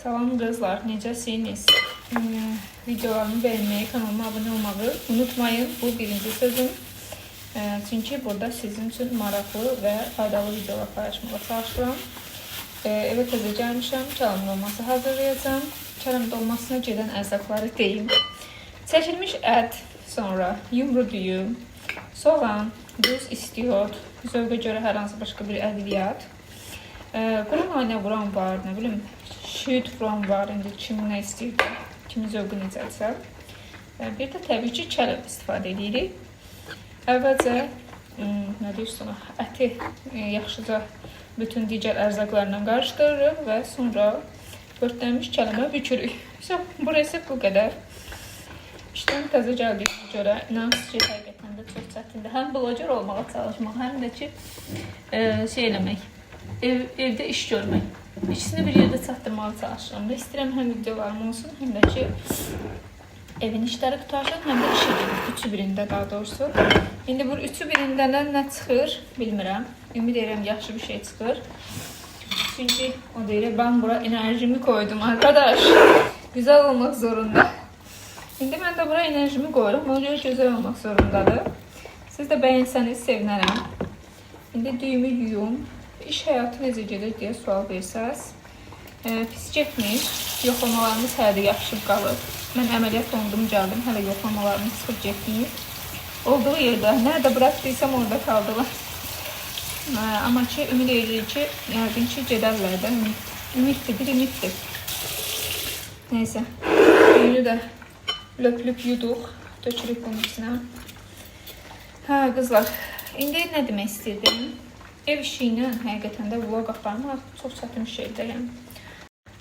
Salam qızlar, necəsiniz? Videolarımı beğenmeyi, kanalıma abone olmağı unutmayın. Bu birinci sözüm. Çünkü burada sizin için maraqlı ve faydalı videolar paylaşmağa çalışıram. Eve təzə gəlmişəm, kələm dolması hazırlayacağım. Kələm dolmasına gedən ərzaqları deyim. Çəkilmiş ət, sonra yumru düyüm, soğan, duz istiyor, zövqə görə hər hansı başqa bir ədviyyat. Quru nanə vuran var, nə bilim, şüyüd vuran var, indi kim nə istəyir, kimin zövqü necədirsə. Bir də təbii ki, kələm istifadə edirik. Əvvəlcə, nə deyirsən, əti yaxşıca bütün digər ərzaqlarla qarışdırırıq və sonra börtlənmiş kələmə bükürük. Burası bu qədər. İşdən təzə gəldiyimə görə inanırsınız ki, həqiqətən də çox çətindir. Həm bloger olmağa çalışmaq, həm də ki, eləmək, evdə iş görmək. İkisini bir yerdə çatdırmağa çalışıram. İstəyirəm həm videolarım olsun, həm də ki, evin işləri qutarsın, həm də işi gedir. Üçü birində daha doğrusu. İndi bu üçü birindən nə çıxır, bilmirəm. Ümid edirəm yaxşı bir şey çıxır. Çünki o deyir, ben bura enerjimi koydum arkadaş. Güzel olmak zorunda. İndi mən də bura enerjimi koyurum. Ona görə güzel olmak zorundadır. Siz də bəyənsəniz sevinərəm. İndi düyümü yuyum. İş həyatı necə gedir deyə sual versəz. Pis getmir. Yoxlamalarımız hələ də yapışıb qalır. Mən əməliyyat olundum gəldim. Hələ yoxlamalarımız çıxıb getmir. Olduğu yerdə. Nerede bıraktıysam orada kaldılar. Ama ki, ümid edirik ki, yəqin ki, gedərlər də. Ümiddir, bir ümiddir. Neyse. Düyünü də löp-löp yuduq. Tökürük bunun içine. Hə, qızlar. İndi nə demək istəyirdim? Ev işi ilə həqiqətən də vlog aparmaq çox çətin şeydir.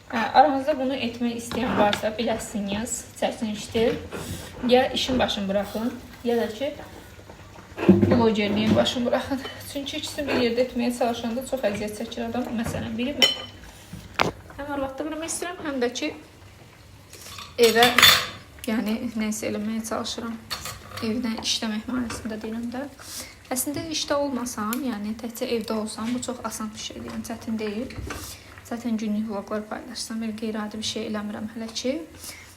Aranızda bunu etmək istəyən varsa biləsiniz, çətinlikdir. Ya işin başını bırakın, ya da ki, blogerliyin başını bırakın. Çünki ikisini bir yerdə etməyə çalışanda çox əziyyət çəkir adam. Məsələn, biri mən. Həm arvadda bilmək istəyirəm, həm də ki, evə, yəni, nəsə eləməyə çalışıram. Evdən işləmək mənasında deyirəm də. Əslində, işdə olmasam, yəni, təkcə evdə olsam, bu çox asan bir şeydir, yəni, çətin deyil. Zaten günlük vloglar paylaşsam, bir qeyri-adi bir şey eləmirəm hələ ki.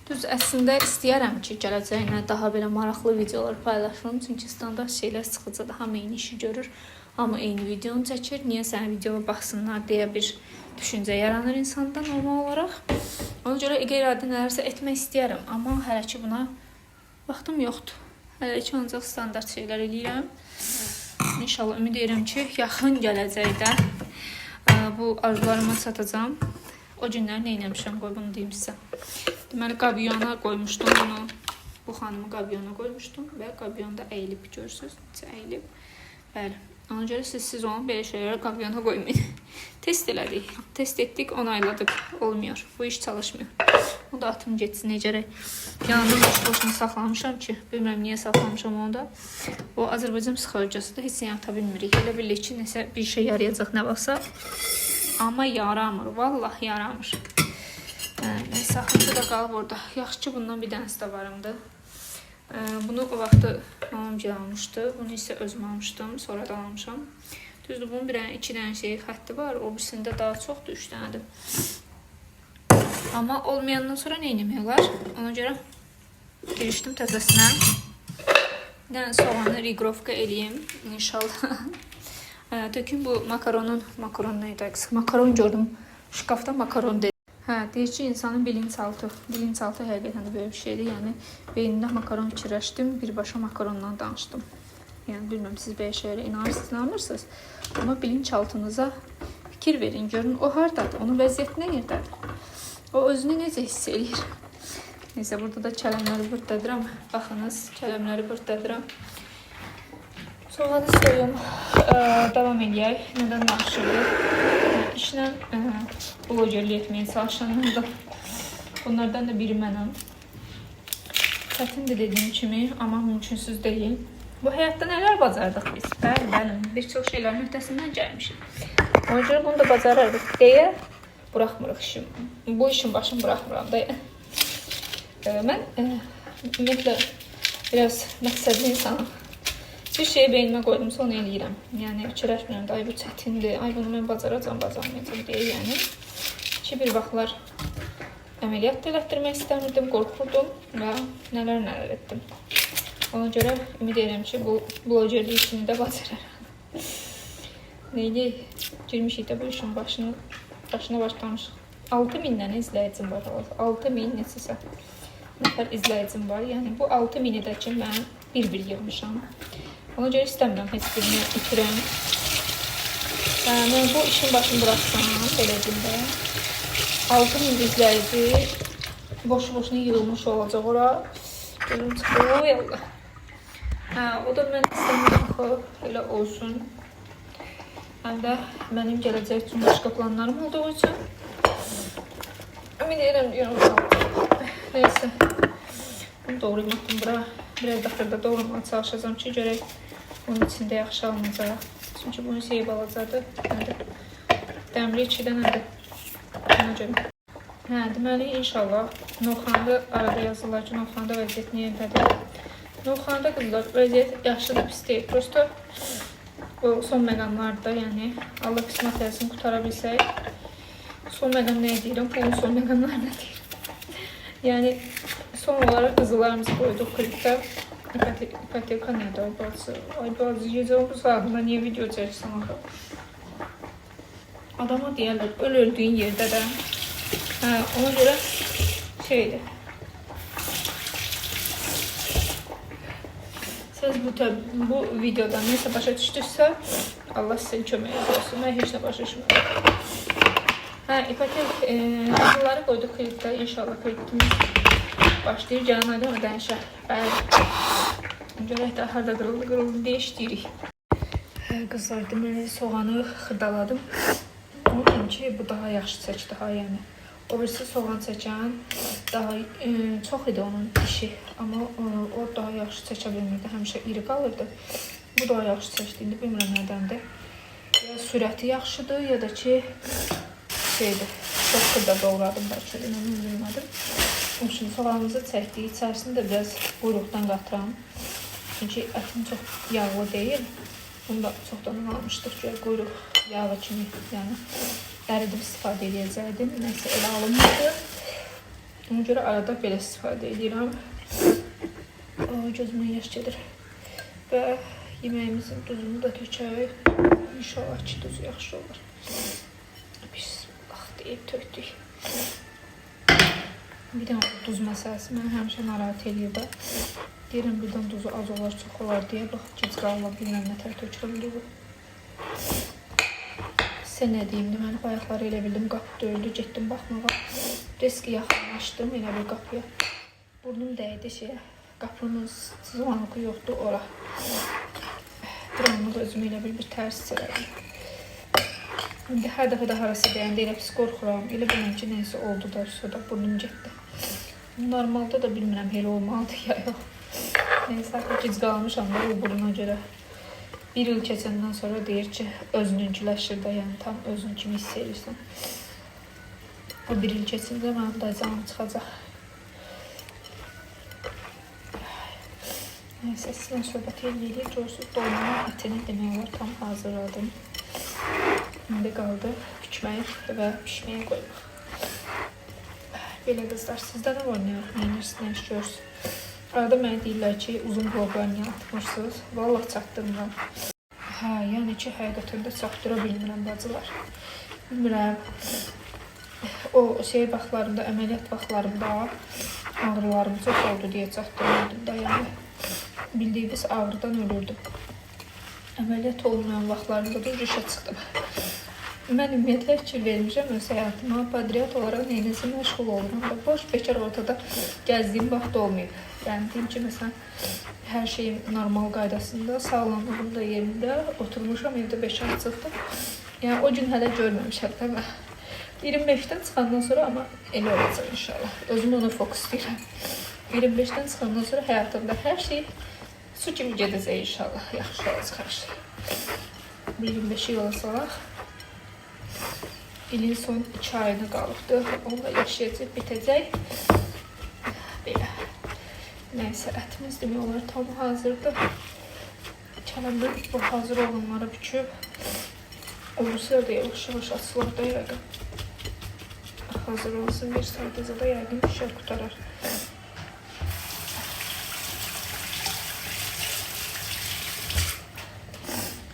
Düz əslində istəyərəm ki, gələcəyinə daha belə maraqlı videolar paylaşım. Çünki standart şeylər sıxıcıdır. Hamı eyni işi görür, hamı eyni videonu çəkir. Niyə sənə videoya baxsınlar deyə bir düşüncə yaranır insanda normal olaraq. Ona görə qeyri-adi nələrsə etmək istəyərəm. Amma hələ ki buna vaxtım yoxdur. Hələ ki ancaq standart şeylər eləyirəm. İnşallah ümid edirəm ki, yaxın gələcəkdə bu arzularıma çatacağım. O günlər nə eləmişəm, qoy bunu deyim sizə. Deməli, qabyona qoymuşdum bunu. Bu xanımı qabyona qoymuşdum və qabyonda əyilib, görürsünüz, əyilib. Bəli, ona görə siz onu belə şeylərə qabyona qoymayın. Test elədik, test etdik, onayladık, olmuyor. Bu iş çalışmıyor. Onu da atım getsin, necərək. Yanımda boş-boşunu saxlamışam ki, bilmirəm niyə saxlamışam onu da. O Azərbaycan psixologiyasıdır, heç yata bilmirik. Elə bilir ki, nəsə bir şey yarayacaq nə varsa. Amma yaramır, vallahi yaramır. Neyse, axıncı da qalıb orada. Yaxşı ki, bundan bir dənəsi də varımdı. Bunu o vaxtı mamam almışdı. Bunu isə özüm almışdım, sonra da almışam. Düzdür, bunun iki dənə şey xətti var. O birisində daha çoxdur, 3 dənədir. Amma olmayandan sonra nə eləmək olar? Ona görə girişdim təzəsinə. Bir dənə soğanı rigrovka eləyim, inşallah. Tökün bu makaron neydi eksik? Makaron gördüm. Şkafda makaron dedi. Deyir ki, insanın bilinçaltı həqiqətən də böyle bir şeydir. Yəni, beynimdə makaron fikirləşdim, birbaşa makarondan danışdım. Yəni, bilmirəm, siz belə şeylərə inanırsınız. Amma bilinçaltınıza fikir verin, görün o hardadır, onun vəziyyəti nə yerdədir. O özünü necə hiss eləyir. Neyse, burada da kələmləri bırtdadıram. Baxınız, kələmləri bırtdadıram. Soğanı soyum, davam edək. Nədən danışırıq? İşlə blogerlik etməyə çalışanlar da. Bunlardan da biri mənəm. Çətindir dediyim kimi, amma mümkünsüz deyil. Bu həyatda nələr bacardıq biz? Bəli, bir çox şeylərin öhdəsindən gəlmişik. Ona görə bunu da bacarırıq deyə buraxmırıq işim. Bu işin başını buraxmıram da. Mən ümumiyyətlə biraz məqsədli insanım. Bir şeyi beynimə qoydum, sonra eləyirəm. Yəni, fikirləşmirəm da, ay bu çətindir, ay bunu mən bacaracam deyə, yəni. Ki, bir vaxtlar əməliyyat da elətdirmək istəmirdim, qorxurdum və nələr etdim. Ona görə ümid edirəm ki, bu blogerlik işini də bacararam. Neydi? Girmişik də bu işin başına başlamışıq. 6000-dən izləyicim var. 6000 neçəsə nəfər izləyicim var. Yəni bu 6000-i də ki, mən bir-bir yığmışam. Ona görə istəmirəm heç birini itirəm. Yəni bu işin başını bıraxsam, beləcində 6000 izləyici boşu-boşuna yığılmış olacaq ora. Görüm çıxıyor, yallah. O da mən istəmirəm ki, elə olsun. Həm də mənim gələcək üçün başqa planlarım olduğu üçün ümid edirəm deyirəm. Neyse. Bunu doğrayım atdım bura. Biraz daxırda doğramaya çalışacağım ki, görək onun içində yaxşı alınacaq. Çünki bunun şeyi balacadır. Dəmri 2-dən nədir? Buna görə. Deməli, inşallah Novxanda arada yazırlar ki, Novxanda vəziyyət niyədədir. Novxanda qızlar vəziyyət yaxşıdır, pis deyil. Prosto o son məqamlarda, yəni Allah qismət eləsin qutara bilsək. Son məqam nəyə deyirəm? Pulun son məqamlarına deyirəm. Yəni son olaraq qızılarımızı qoyduq klipdə. İpoteka nədir o bacı? Ay bacı, gecə bu saatında niyə video çəksən axı? Adama deyərlər, öldüyün yerdə də. Ona görə şeydir. Siz bu videodan nəsə başa düşdüksə, Allah sizin köməyiniz olsun. Mən heç nə başa düşmürəm. İpotekaları qoyduq klipdə. İnşallah klipimiz başlayır. Gələn ayda mı dəyişər? Görək də harada qırıldı deyə işləyirik. Qızlar, deməli soğanı xırdaladım. Unutmayın ki, bu daha yaxşı çəkdi. Yəni o birisi soğan çəkən daha çox idi onun işi, amma o daha yaxşı çəkə bilmirdi, həmişə iri qalırdı. Bu daha yaxşı çəkdi, indi bilmirəm nədəndir. Ya sürəti yaxşıdır, ya da ki şeydir, çox xırda doğradım bəlkə də, mən bilmədim. Onun üçün soğanımızı çəkdik, içərisini də biraz quyruqdan qatıram. Çünki ətim çox yağlı deyil. Bunu da çoxdan almışdıq ki, quyruq yağı kimi, yəni əridib istifadə edəcəkdim. Nəysə, elə alınmadı. Ona görə arada belə istifadə edirəm. Gözümdən yaş gedir. Və yeməyimizin duzunu da tökək. İnşallah ki, duzu yaxşı olur. Biz bax deyib tökdük. Bir dənə duz məsələsi mənə həmişə narahat edir də. Deyirəm, birdən duzu az olar, çox olar deyə. Bax, gec qalma, bilməm nətər tökürəm duzu. Sən nə deyim, deməli, bayaqları elə bildim, qapı döyüldü, getdim baxmağa. Riski yaxınlaşdım, elə bir qapıya. Burnum dəydi şeyə, qapının zıvanıqı yoxdur, ora. Dramlıq özümü elə bir tərs çirədim. İndi hər dəfə də harası deyəndə elə pis qorxuram, elə bilməm ki, neysə oldu da, sonra burnum getdi. Normalda da bilmirəm, elə olmalıdır ya yox. Neysə, gic qalmışam da bu buruna görə. Bir il keçəndən sonra deyir ki, özününküləşir də, yəni tam özün kimi hiss edirsən. O bir il keçində mənim də canım çıxacaq. Neysə, sizlə söhbət edirik. Görsünüz, dolmanın ətini demək olar tam hazırladım. İndi qaldı bükmək və pişməyə qoymaq. Belə qızlar, sizdə də var nə yox, nə işliyorsunuz? Arada mənə deyirlər ki, uzun vloglar niyə atmışsınız? Vallahi çatdırmıram. Yəni ki, həqiqətən də çatdıra bilmirəm bacılar. Bilmirəm. O şey vaxtlarında, əməliyyat vaxtlarında ağrılarım çox oldu deyə çatdırmadım da, yəni. Bildiyiniz ağrıdan ölürdüm. Əməliyyat olmayan vaxtlarında da rüşə çıxdım. Mən ümumiyyətlə fikir vermişəm öz həyatıma, padriyat olaraq neyinizə məşğul olurum da, boş bekar ortada gəzdiyim vaxt olmayıb. Yəni, deyim ki, məsələn, hər şeyim normal qaydasında, sağlamlığım da yerində, oturmuşam, evdə 5 ay çıxdım. Yəni, o gün hələ görməmişəm də mən. 25-dən çıxandan sonra, amma elə olacaq inşallah. Özüm ona fokuslayıram. 25-dən çıxandan sonra həyatımda hər şey su kimi gedəcək inşallah. Yaxşı olacaq hər şey. 25-i yola salaq. İlin son 2 ayını qalıbdır. Onunla yaşayacaq, bitəcək. Belə. Nəysə, ətimiz demək olar tam hazırdır. Kələmdə bu hazır olanları büküb. Olursa da yavaş-yavaş açılır da yəqin. hazır olsun. 1 saat da yəqin pişər qutarar.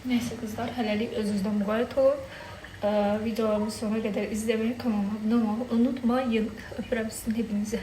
Neyse kızlar, hələlik özünüzdən müğayət olun. Videolarımı sonuna qədər izləməyi, kanalıma abunə olmağı unutmayın. Öpürəm sizin hepinizi.